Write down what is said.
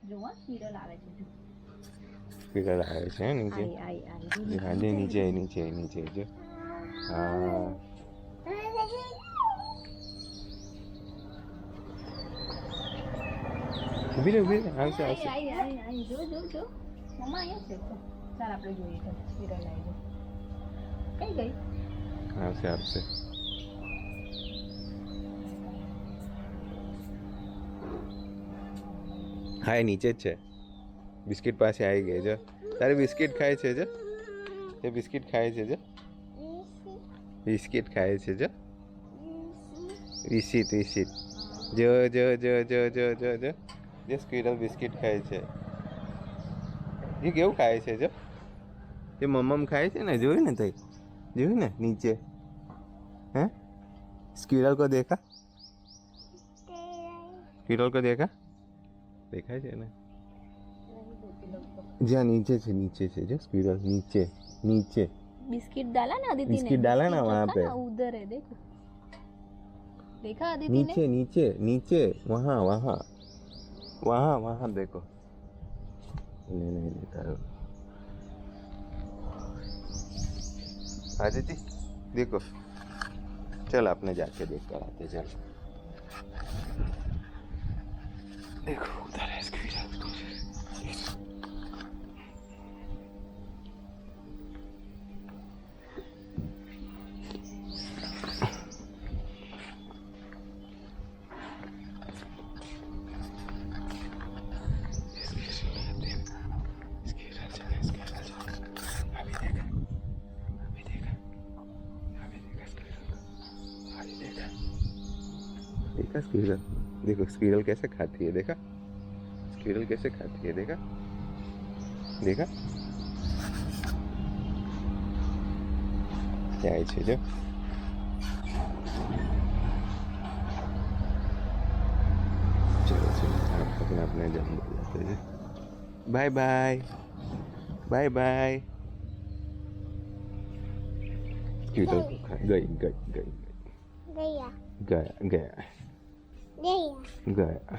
જોવા સ્પિરલ આવે છે જો સ્પિરલ આવે છે નીચે. હા જે નીચે નીચે નીચે જો. હા ઊભી રહે આવશે આવશે. આઈ જો જો જો મમ્મા અહીંયા છે તો ચાલ આપણે જોઈએ તો સ્પિરલ આવી ગઈ. કઈ ગઈ? આવશે આવશે. હા એ નીચે જ છે. બિસ્કિટ પાસે આવી ગઈ જો. તારે બિસ્કિટ ખાય છે જો. તે બિસ્કિટ ખાય છે જો. બિસ્કિટ ખાય છે જો. Receipt receipt. જો જો જો જો જો જો જો જે સ્ક્વિરલ બિસ્કિટ ખાય છે. એ કેવું ખાય છે જો. એ મમ્મમ ખાય છે ને જોયું ને તઈ જોયું ને નીચે. હે स्क्विरल को देखा? स्क्विरल को देखा? દેખાય છે ને જ્યાં નીચે છે जो स्क्विरल नीचे नीचे बिस्किट डाला ना अदिति ने बिस्किट डाला ना वहाँ पे उधर है देखो देखा अदिति नीचे ने नीचे नीचे वहाँ वहाँ वहाँ वहाँ देखो नहीं नहीं देता आदिति देखो चल आपने जाके देख कर आते चल देखो उधर है स्क्विरल देखा स्क्विरल देखो स्क्विरल कैसे खाती है देखा स्क्विरल कैसे खाती है देखा देखा क्या है जो चलो चलो अपना अपना जन्म जाते हैं bye bye bye bye squirrel को खा गई गई गई गया गया गया गया